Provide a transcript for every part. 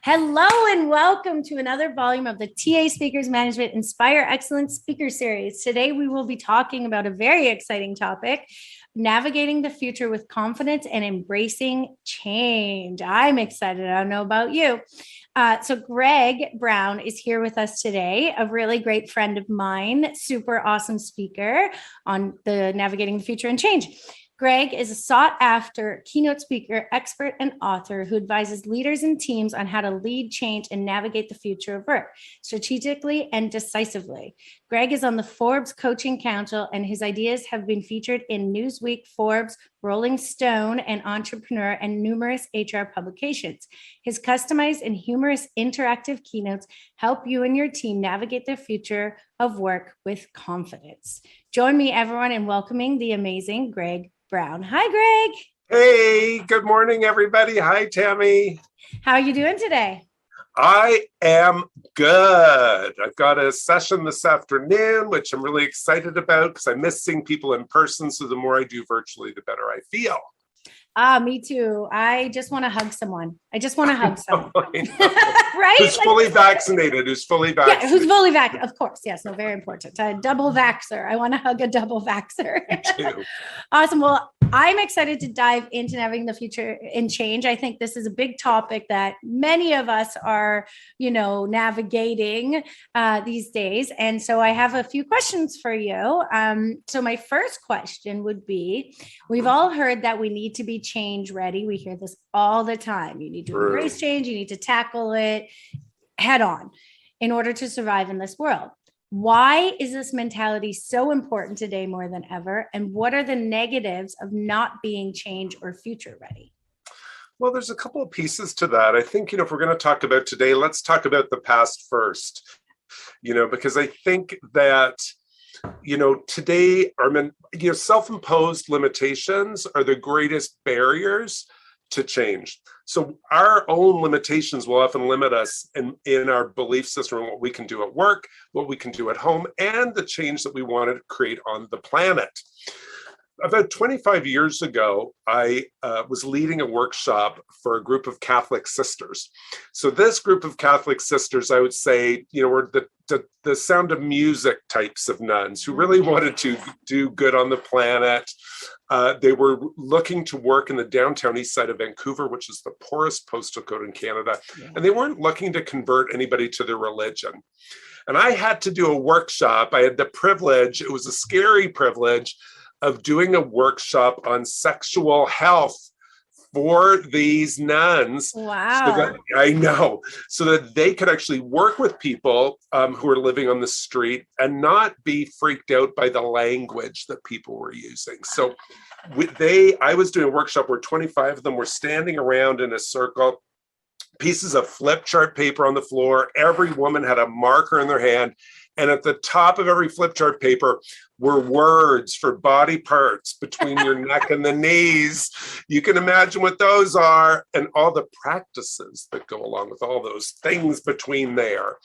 Hello and welcome to another volume of the TA Speakers Management Inspire Excellence Speaker Series. Today we will be talking about a very exciting topic, navigating the future with confidence and embracing change. I'm excited. I don't know about you. So Gregg Brown is here with us today, a really great friend of mine, super awesome speaker on the navigating the future and change. Gregg is a sought-after keynote speaker, expert, and author who advises leaders and teams on how to lead change and navigate the future of work strategically and decisively. Gregg is on the Forbes Coaching Council, and his ideas have been featured in Newsweek, Forbes, Rolling Stone, and Entrepreneur, and numerous HR publications. His customized and humorous interactive keynotes help you and your team navigate the future of work with confidence. Join me, everyone, in welcoming the amazing Gregg Brown. Hi, Gregg. Hey, good morning, everybody. Hi, Tammy. How are you doing today? I am good. I've got a session this afternoon, which I'm really excited about because I miss seeing people in person. So the more I do virtually, the better I feel. Me too. I just want to hug someone. Right? Who's fully vaccinated? Who's fully vaccinated? Yeah, who's fully vaccinated? Of course. Yes, no, very important. A double vaxxer. I want to hug a double vaxxer. Me too. Awesome. Well, I'm excited to dive into navigating the future and change. I think this is a big topic that many of us are, navigating these days. And so I have a few questions for you. So my first question would be, we've all heard that we need to be change ready. We hear this all the time. You need to embrace change. You need to tackle it head on in order to survive in this world. Why is this mentality so important today more than ever? And what are the negatives of not being change or future ready? Well, there's a couple of pieces to that. I think, if we're going to talk about today, let's talk about the past first, because I think that today our self-imposed limitations are the greatest barriers to change. So our own limitations will often limit us in our belief system and what we can do at work, what we can do at home, and the change that we want to create on the planet. About 25 years ago, I was leading a workshop for a group of Catholic sisters. So this group of Catholic sisters, I would say, were the Sound of Music types of nuns who really wanted to do good on the planet. They were looking to work in the downtown east side of Vancouver, which is the poorest postal code in Canada. Yeah. And they weren't looking to convert anybody to their religion. And I had to do a workshop. I had the privilege, it was a scary privilege, of doing a workshop on sexual health for these nuns. Wow. So that they could actually work with people who are living on the street and not be freaked out by the language that people were using. So I was doing a workshop where 25 of them were standing around in a circle, pieces of flip chart paper on the floor. Every woman had a marker in their hand. And at the top of every flip chart paper were words for body parts between your neck and the knees. You can imagine what those are and all the practices that go along with all those things between there.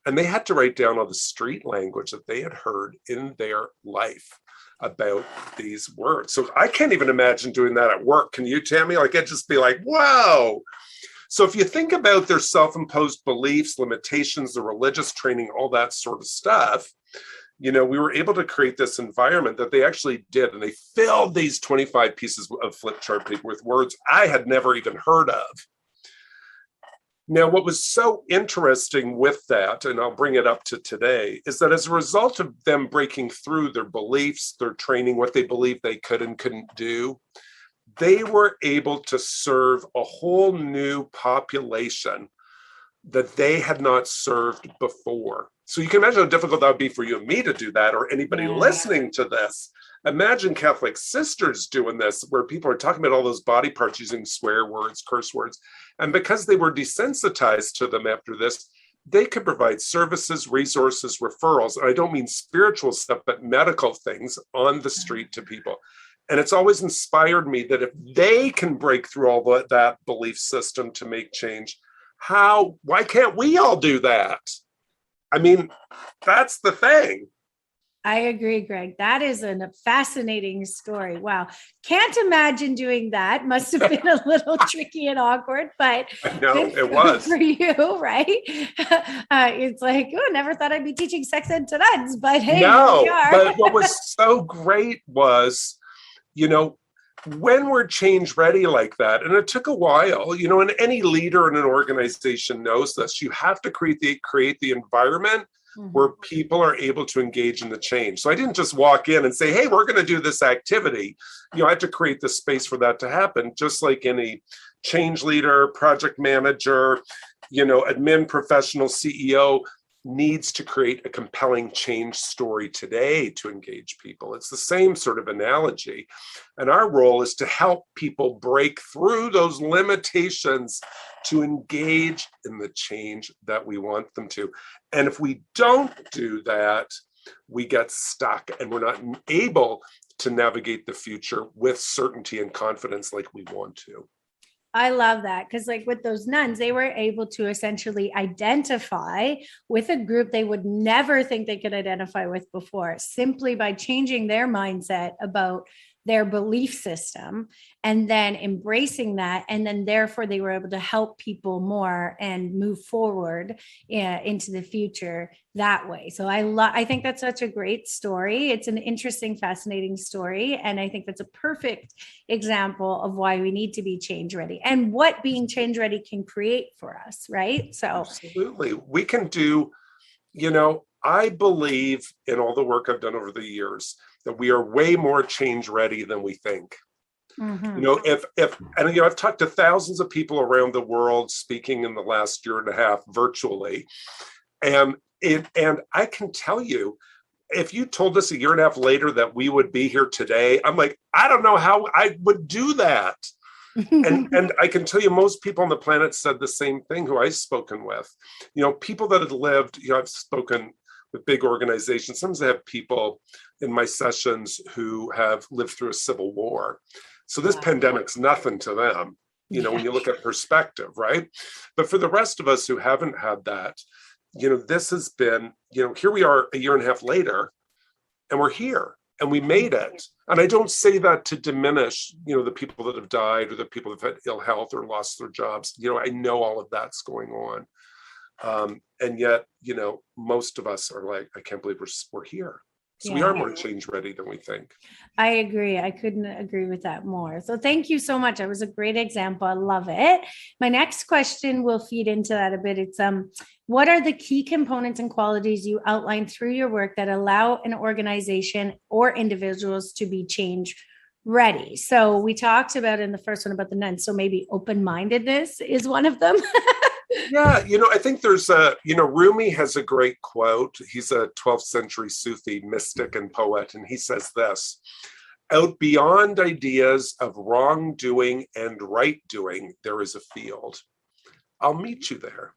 And they had to write down all the street language that they had heard in their life about these words. So I can't even imagine doing that at work. Can you, Tammy? I'd just be like, whoa. So if you think about their self-imposed beliefs, limitations, the religious training, all that sort of stuff, we were able to create this environment that they actually did. And they filled these 25 pieces of flip chart paper with words I had never even heard of. Now, what was so interesting with that, and I'll bring it up to today, is that as a result of them breaking through their beliefs, their training, what they believed they could and couldn't do, they were able to serve a whole new population that they had not served before. So you can imagine how difficult that would be for you and me to do that, or anybody listening to this. Imagine Catholic sisters doing this, where people are talking about all those body parts using swear words, curse words. And because they were desensitized to them after this, they could provide services, resources, referrals. And I don't mean spiritual stuff, but medical things on the street to people. And it's always inspired me that if they can break through all that belief system to make change, why can't we all do that? I mean, that's the thing. I agree, Greg. That is a fascinating story. Wow. Can't imagine doing that. Must have been a little tricky and awkward, but No, it was. for you, right? It's like, oh, never thought I'd be teaching sex ed to nuns, but hey, here we are. But what was so great was, when we're change ready like that, and it took a while, and any leader in an organization knows this, you have to create the environment where people are able to engage in the change. So I didn't just walk in and say, hey, we're going to do this activity. I had to create the space for that to happen, just like any change leader, project manager, admin professional, CEO needs to create a compelling change story today to engage people. It's the same sort of analogy. And our role is to help people break through those limitations to engage in the change that we want them to. And if we don't do that, we get stuck and we're not able to navigate the future with certainty and confidence like we want to. I love that, because like with those nuns, they were able to essentially identify with a group they would never think they could identify with before, simply by changing their mindset about their belief system and then embracing that. And then therefore they were able to help people more and move forward into the future that way. So I think that's such a great story. It's an interesting, fascinating story. And I think that's a perfect example of why we need to be change ready and what being change ready can create for us, right? So absolutely. We can do, I believe in all the work I've done over the years that we are way more change ready than we think. I've talked to thousands of people around the world speaking in the last year and a half virtually. And I can tell you, if you told us a year and a half later that we would be here today, I'm like, I don't know how I would do that. and I can tell you, most people on the planet said the same thing who I've spoken with. People that had lived, I've spoken with big organizations. Sometimes I have people in my sessions who have lived through a civil war. So this pandemic's nothing to them, when you look at perspective, right? But for the rest of us who haven't had that, this has been, here we are a year and a half later, and we're here and we made it. And I don't say that to diminish, the people that have died or the people that have had ill health or lost their jobs. I know all of that's going on. And yet, most of us are like, I can't believe we're here. So we are more change ready than we think. I agree. I couldn't agree with that more. So thank you so much. That was a great example. I love it. My next question will feed into that a bit. It's what are the key components and qualities you outlined through your work that allow an organization or individuals to be change ready? So we talked about in the first one about the nuns. So maybe open-mindedness is one of them. Yeah, I think there's Rumi has a great quote. He's a 12th century Sufi mystic and poet, and he says this: out beyond ideas of wrongdoing and right doing, there is a field. I'll meet you there.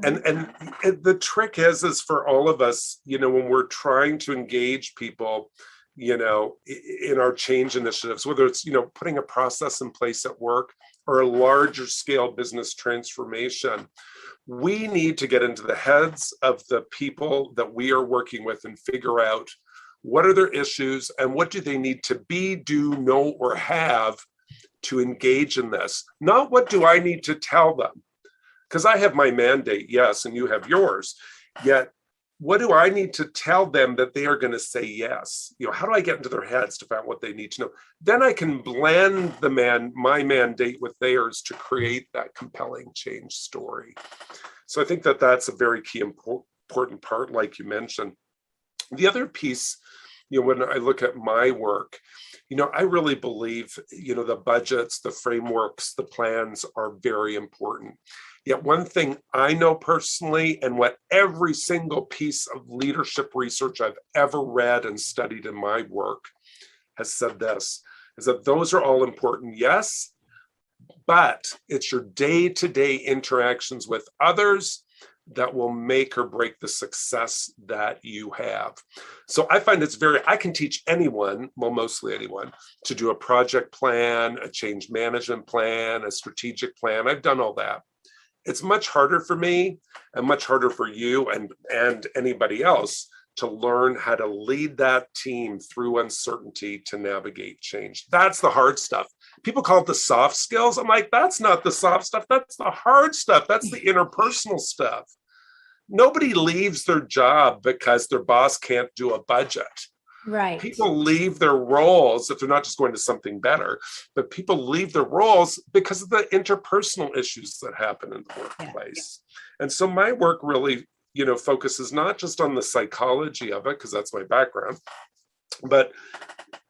And the trick is for all of us, when we're trying to engage people, in our change initiatives, whether it's, putting a process in place at work or a larger scale business transformation, we need to get into the heads of the people that we are working with and figure out what are their issues and what do they need to be, do, know, or have to engage in this. Not what do I need to tell them, because I have my mandate, yes, and you have yours. Yet, what do I need to tell them that they are going to say yes? How do I get into their heads to find out what they need to know? Then I can blend my mandate with theirs to create that compelling change story. So I think that that's a very key important part, like you mentioned. The other piece, when I look at my work, I really believe, the budgets, the frameworks, the plans are very important. Yet one thing I know personally, and what every single piece of leadership research I've ever read and studied in my work has said this, is that those are all important, yes, but it's your day-to-day interactions with others that will make or break the success that you have. So I find I can teach anyone, well, mostly anyone, to do a project plan, a change management plan, a strategic plan. I've done all that. It's much harder for me and much harder for you and anybody else to learn how to lead that team through uncertainty to navigate change. That's the hard stuff. People call it the soft skills. I'm like, that's not the soft stuff. That's the hard stuff. That's the interpersonal stuff. Nobody leaves their job because their boss can't do a budget. Right. People leave their roles if they're not just going to something better, but people leave their roles because of the interpersonal issues that happen in the workplace. And so my work really, focuses not just on the psychology of it, because that's my background, but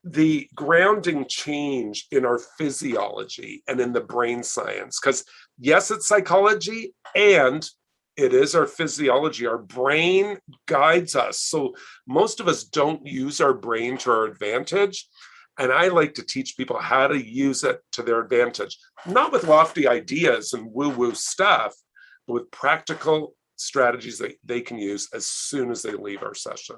the grounding change in our physiology and in the brain science. Because yes, it's psychology and it is our physiology. Our brain guides us. So most of us don't use our brain to our advantage. And I like to teach people how to use it to their advantage, not with lofty ideas and woo-woo stuff, but with practical strategies that they can use as soon as they leave our session.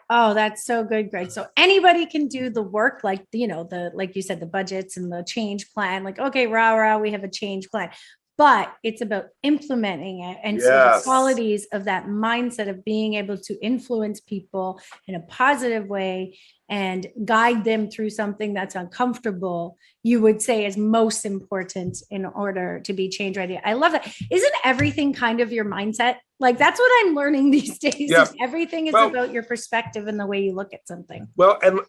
Oh, that's so good, Greg. So anybody can do the work, like, like you said, the budgets and the change plan, like, okay, rah, we have a change plan, but it's about implementing it. And so the qualities of that mindset of being able to influence people in a positive way and guide them through something that's uncomfortable, you would say is most important in order to be change ready. I love that. Isn't everything kind of your mindset? Like, that's what I'm learning these days. Yeah. Everything is about your perspective and the way you look at something. Well, and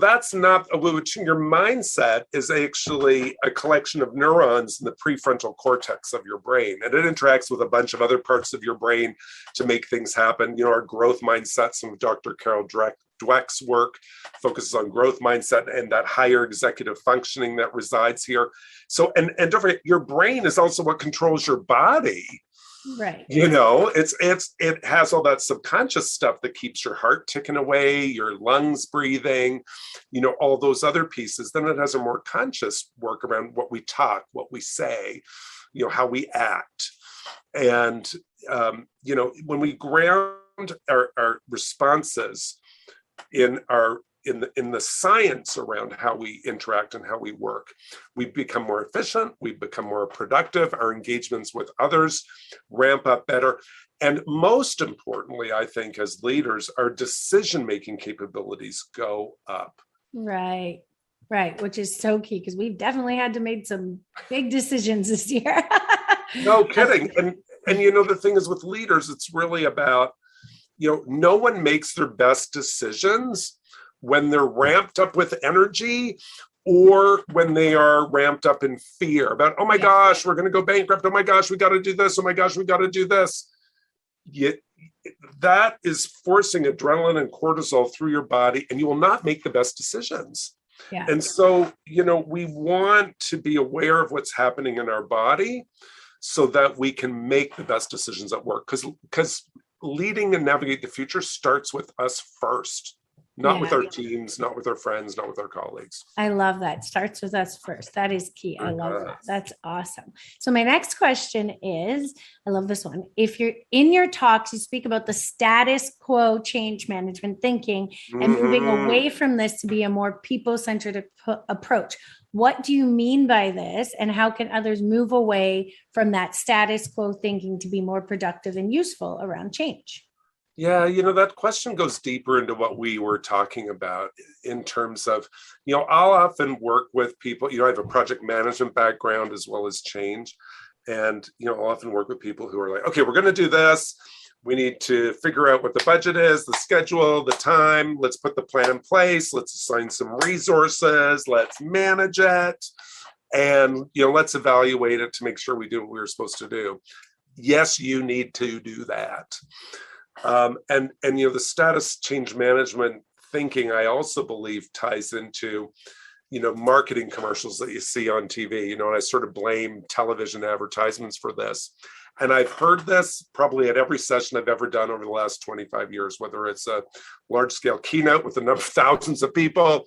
that's not your mindset is actually a collection of neurons in the prefrontal cortex of your brain, and it interacts with a bunch of other parts of your brain to make things happen. Our growth mindset, some of Dr. Carol Dweck's work focuses on growth mindset and that higher executive functioning that resides here. So, and don't forget, your brain is also what controls your body. Right. It has all that subconscious stuff that keeps your heart ticking away, your lungs breathing, all those other pieces. Then it has a more conscious work around what we talk, what we say, how we act. And, when we ground our responses in the science around how we interact and how we work, we become more efficient, we become more productive, our engagements with others ramp up better. And most importantly, I think as leaders, our decision-making capabilities go up. Right, which is so key because we've definitely had to make some big decisions this year. No kidding. And the thing is with leaders, it's really about, no one makes their best decisions when they're ramped up with energy or when they are ramped up in fear about, oh my gosh, we're going to go bankrupt. Oh my gosh, we got to do this. Oh my gosh, we got to do this. That is forcing adrenaline and cortisol through your body, and you will not make the best decisions. Yeah. And so, we want to be aware of what's happening in our body so that we can make the best decisions at work. Because leading and navigate the future starts with us first. Not with our teams, not with our friends, not with our colleagues. I love that. Starts with us first. That is key. I love that. That's awesome. So my next question is, I love this one. If you're in your talks, you speak about the status quo change management thinking and moving away from this to be a more people-centered approach. What do you mean by this? And how can others move away from that status quo thinking to be more productive and useful around change? Yeah, that question goes deeper into what we were talking about in terms of, I'll often work with people, I have a project management background as well as change. And, I'll often work with people who are like, okay, we're going to do this. We need to figure out what the budget is, the schedule, the time. Let's put the plan in place. Let's assign some resources. Let's manage it. And, let's evaluate it to make sure we do what we were supposed to do. Yes, you need to do that. And the status change management thinking, I also believe ties into, marketing commercials that you see on TV, and I sort of blame television advertisements for this. And I've heard this probably at every session I've ever done over the last 25 years, whether it's a large scale keynote with a number of thousands of people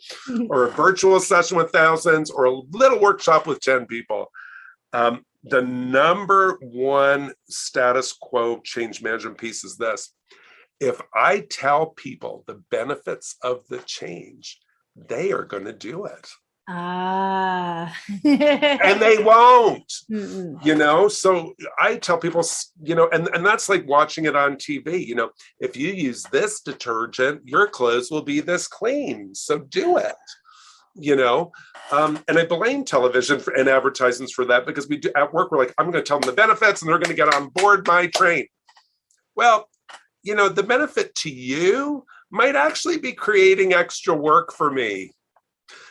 or a virtual session with thousands or a little workshop with 10 people. The number one status quo change management piece is this. If I tell people the benefits of the change, they are going to do it. Ah. And they won't. Mm-mm. So I tell people, and that's like watching it on TV. If you use this detergent, your clothes will be this clean, so do it. And I blame television and advertisements for that, because we do at work, we're like, I'm going to tell them the benefits and they're going to get on board my train. Well, the benefit to you might actually be creating extra work for me.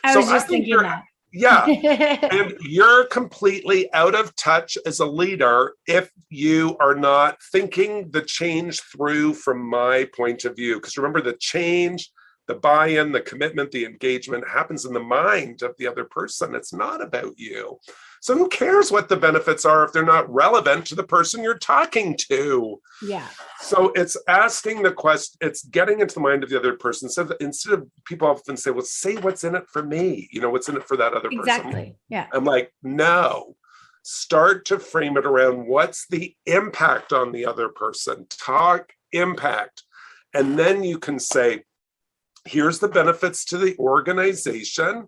I was just thinking that. Yeah. And you're completely out of touch as a leader if you are not thinking the change through from my point of view. Because remember, the change, the buy-in, the commitment, the engagement happens in the mind of the other person. It's not about you. So who cares what the benefits are if they're not relevant to the person you're talking to? Yeah. So it's asking the question, it's getting into the mind of the other person. So instead of, people often say, well, say what's in it for me, what's in it for that other person. Exactly. Yeah. I'm like, no, start to frame it around what's the impact on the other person. Talk impact. And then you can say, here's the benefits to the organization.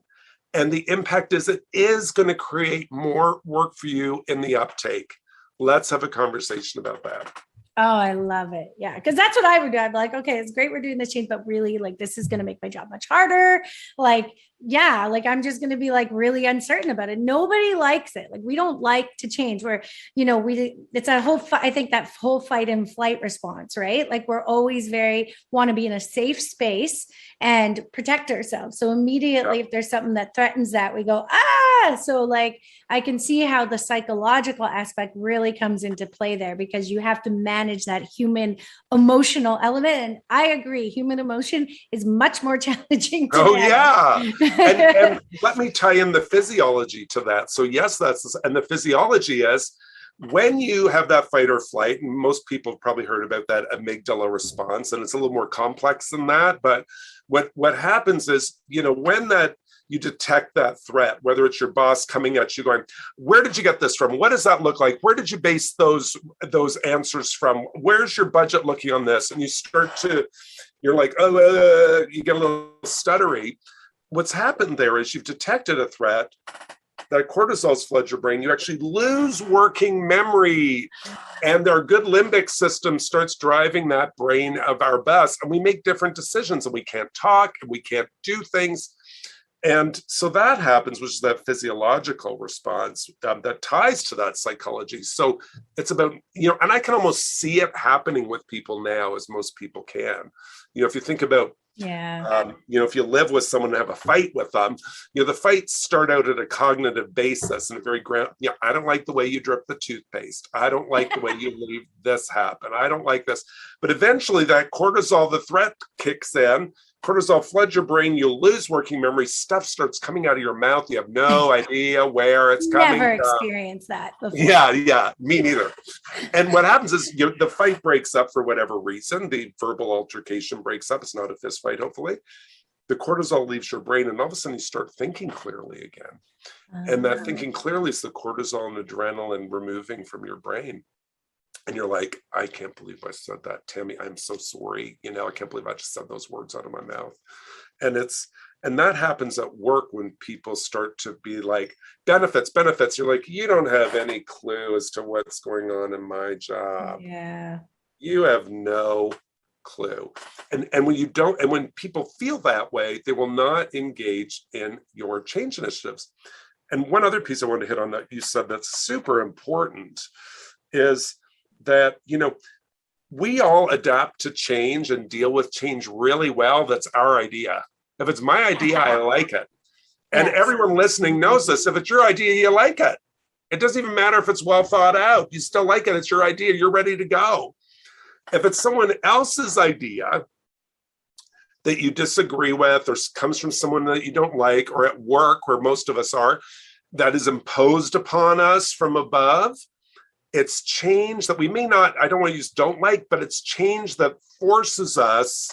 And the impact is, it is going to create more work for you in the uptake. Let's have a conversation about that. Oh, I love it. Yeah. Cause that's what I would do. I'd be like, okay, it's great we're doing this change, but really, like, this is going to make my job much harder. Like, yeah, like, I'm just going to be like really uncertain about it. Nobody likes it. Like, we don't like to change where, it's a whole, I think that whole fight and flight response, right? Like, we're always want to be in a safe space and protect ourselves. So immediately, if there's something that threatens that, we go, so like, I can see how the psychological aspect really comes into play there, because you have to manage that human emotional element. And I agree, human emotion is much more challenging to manage. Yeah. And let me tie in the physiology to that. So yes, and the physiology is, when you have that fight or flight, and most people have probably heard about that amygdala response, and it's a little more complex than that. But what happens is, when you detect that threat, whether it's your boss coming at you going, where did you get this from? What does that look like? Where did you base those answers from? Where's your budget looking on this? And you're like, you get a little stuttery. What's happened there is you've detected a threat. That cortisol's flood your brain. You actually lose working memory, and our good limbic system starts driving that brain of our best, and we make different decisions, and we can't talk, and we can't do things. And so that happens, which is that physiological response that ties to that psychology. So it's about, and I can almost see it happening with people now, as most people can. If you think about, if you live with someone and have a fight with them, the fights start out at a cognitive basis and a very I don't like the way you drip the toothpaste. I don't like the way you leave this happen. I don't like this. But eventually that cortisol, the threat kicks in. Cortisol floods your brain, you lose working memory, stuff starts coming out of your mouth. You have no idea where it's coming. Never experienced that before. Yeah, me neither. And what happens is the fight breaks up for whatever reason. The verbal altercation breaks up. It's not a fist fight, hopefully. The cortisol leaves your brain, and all of a sudden you start thinking clearly again. And that thinking clearly is the cortisol and adrenaline removing from your brain. And you're like, I can't believe I said that, Tammy. I'm so sorry. I can't believe I just said those words out of my mouth. And that happens at work when people start to be like, benefits. You're like, you don't have any clue as to what's going on in my job. Yeah. You have no clue. And when you don't, and when people feel that way, they will not engage in your change initiatives. And one other piece I want to hit on that you said that's super important is that, we all adapt to change and deal with change really well. That's our idea. If it's my idea, I like it. And everyone listening knows this. If it's your idea, you like it. It doesn't even matter if it's well thought out. You still like it. It's your idea. You're ready to go. If it's someone else's idea that you disagree with, or comes from someone that you don't like, or at work where most of us are, that is imposed upon us from above, it's change that we may not, I don't want to use don't like, but it's change that forces us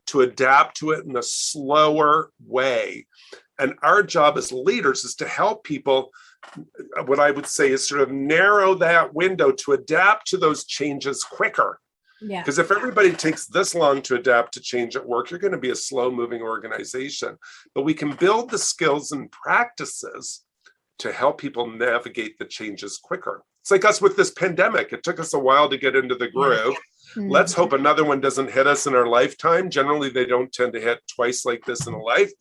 to adapt to it in a slower way. And our job as leaders is to help people, what I would say is sort of narrow that window to adapt to those changes quicker. Yeah. Because if everybody takes this long to adapt to change at work, you're going to be a slow moving organization. But we can build the skills and practices to help people navigate the changes quicker. It's like us with this pandemic. It took us a while to get into the groove. Let's hope another one doesn't hit us in our lifetime. Generally, they don't tend to hit twice like this in a life.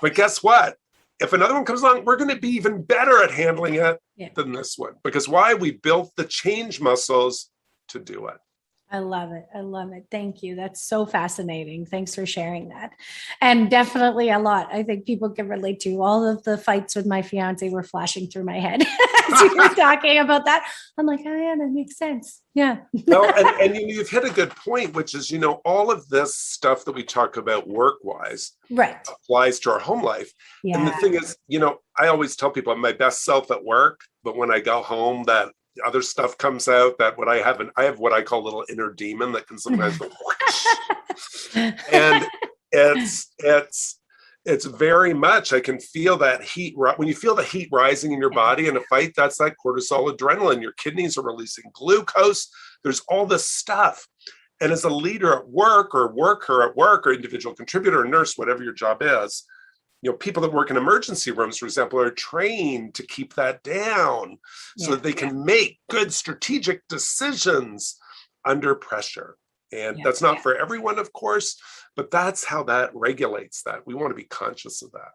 But guess what? If another one comes along, we're going to be even better at handling it than this one. Because why? We built the change muscles to do it. I love it. I love it. Thank you. That's so fascinating. Thanks for sharing that. And definitely a lot. I think people can relate to. All of the fights with my fiance were flashing through my head as you were talking about that. I'm like, oh yeah, that makes sense. Yeah. No, and you've hit a good point, which is, all of this stuff that we talk about work-wise applies to our home life. Yeah. And the thing is, I always tell people I'm my best self at work, but when I go home, that other stuff comes out, that what I have what I call a little inner demon that can sometimes go and it's very much, I can feel that heat. When you feel the heat rising in your body in a fight, that's that cortisol, adrenaline. Your kidneys are releasing glucose. There's all this stuff. And as a leader at work or worker at work or individual contributor or nurse, whatever your job is, people that work in emergency rooms, for example, are trained to keep that down so that they can make good strategic decisions under pressure. And that's not for everyone, of course, but that's how that regulates that. We want to be conscious of that.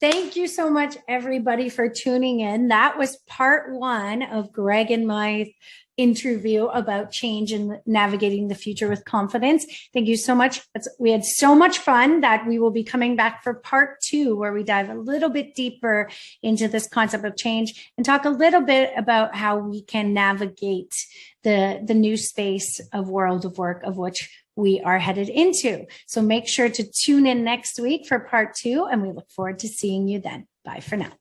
Thank you so much, everybody, for tuning in. That was part 1 of Gregg and my interview about change and navigating the future with confidence. Thank you so much. We had so much fun that we will be coming back for part 2, where we dive a little bit deeper into this concept of change and talk a little bit about how we can navigate the new space of world of work of which we are headed into. So make sure to tune in next week for part 2, and we look forward to seeing you then. Bye for now.